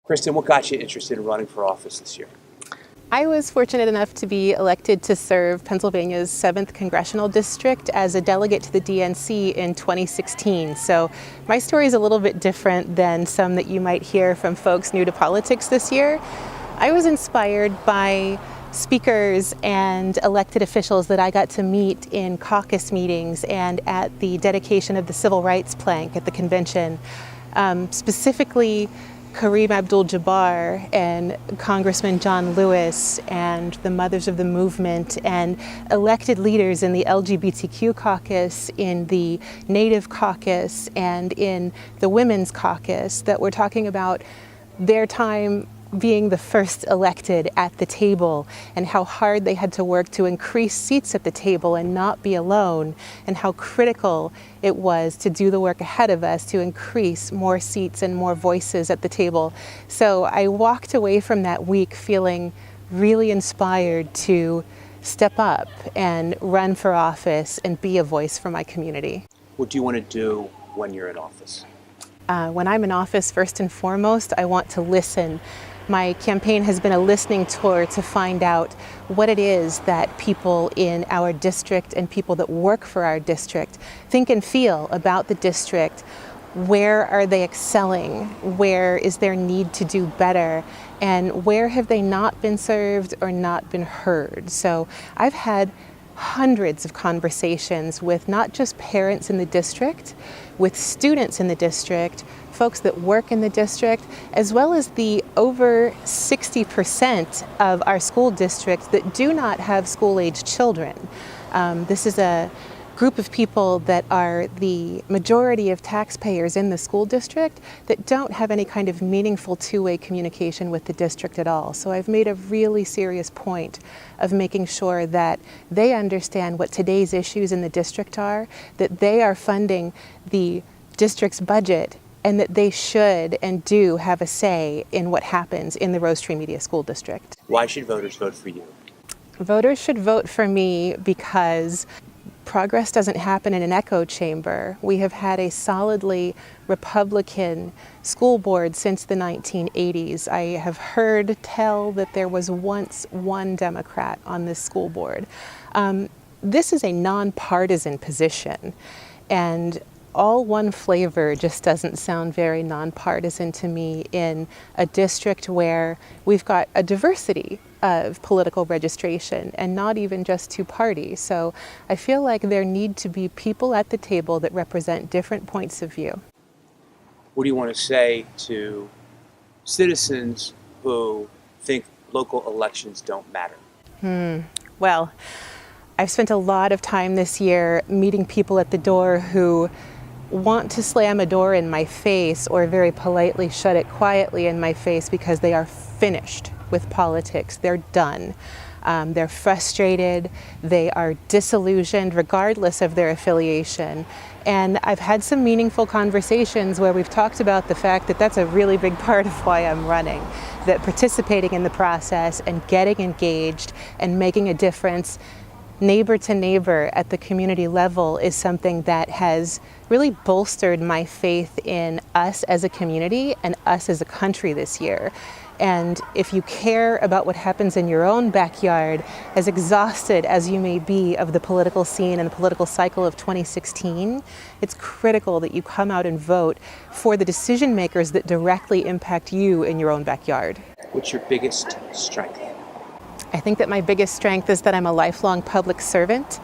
Kristin, what got you interested in running for office this year? I was fortunate enough to be elected to serve Pennsylvania's 7th Congressional District as a delegate to the DNC in 2016. So my story is a little bit different than some that you might hear from folks new to politics this year. I was inspired by speakers and elected officials that I got to meet in caucus meetings and at the dedication of the Civil Rights Plank at the convention. Specifically, Kareem Abdul-Jabbar and Congressman John Lewis and the Mothers of the Movement and elected leaders in the LGBTQ caucus, in the Native caucus, and in the Women's caucus that were talking about their time being the first elected at the table and how hard they had to work to increase seats at the table and not be alone, and how critical it was to do the work ahead of us to increase more seats and more voices at the table. So I walked away from that week feeling really inspired to step up and run for office and be a voice for my community. What do you want to do when you're in office? When I'm in office, first and foremost, I want to listen. My campaign has been a listening tour to find out what it is that people in our district and people that work for our district think and feel about the district. Where are they excelling? Where is there need to do better? And where have they not been served or not been heard? So I've had hundreds of conversations with not just parents in the district, with students in the district, folks that work in the district, as well as the over 60% of our school districts that do not have school-age children. This is a group of people that are the majority of taxpayers in the school district that don't have any kind of meaningful two-way communication with the district at all. So I've made a really serious point of making sure that they understand what today's issues in the district are, that they are funding the district's budget, and that they should and do have a say in what happens in the Rose Tree Media School District. Why should voters vote for you? Voters should vote for me because progress doesn't happen in an echo chamber. We have had a solidly Republican school board since the 1980s. I have heard tell that there was once one Democrat on this school board. This is a nonpartisan position, and all one flavor just doesn't sound very nonpartisan to me in a district where we've got a diversity of political registration and not even just two parties. So I feel like there need to be people at the table that represent different points of view. What do you want to say to citizens who think local elections don't matter? Well, I've spent a lot of time this year meeting people at the door who want to slam a door in my face or very politely shut it quietly in my face because they are finished with politics. They're done. They're frustrated. They are disillusioned regardless of their affiliation. And I've had some meaningful conversations where we've talked about the fact that that's a really big part of why I'm running, that participating in the process and getting engaged and making a difference neighbor to neighbor at the community level is something that has really bolstered my faith in us as a community and us as a country this year. And if you care about what happens in your own backyard, as exhausted as you may be of the political scene and the political cycle of 2016, it's critical that you come out and vote for the decision makers that directly impact you in your own backyard. What's your biggest strength? I think that my biggest strength is that I'm a lifelong public servant.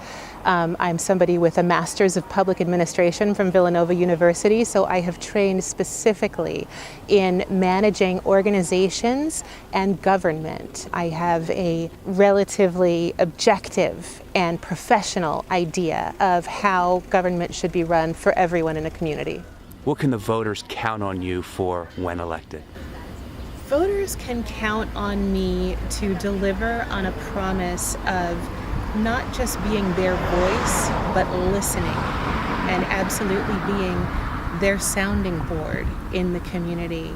I'm somebody with a Master's of Public Administration from Villanova University, so I have trained specifically in managing organizations and government. I have a relatively objective and professional idea of how government should be run for everyone in a community. What can the voters count on you for when elected? Voters can count on me to deliver on a promise of not just being their voice, but listening and absolutely being their sounding board in the community,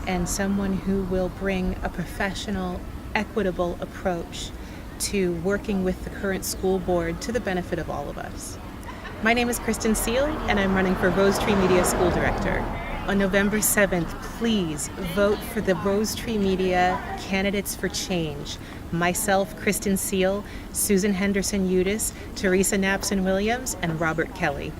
and someone who will bring a professional, equitable approach to working with the current school board to the benefit of all of us. My name is Kristin Seale, and I'm running for Rose Tree Media School Director. On November 7th, please vote for the Rose Tree Media Candidates for Change. Myself, Kristin Seale, Susan Henderson Udis, Teresa Knapson Williams, and Robert Kelly.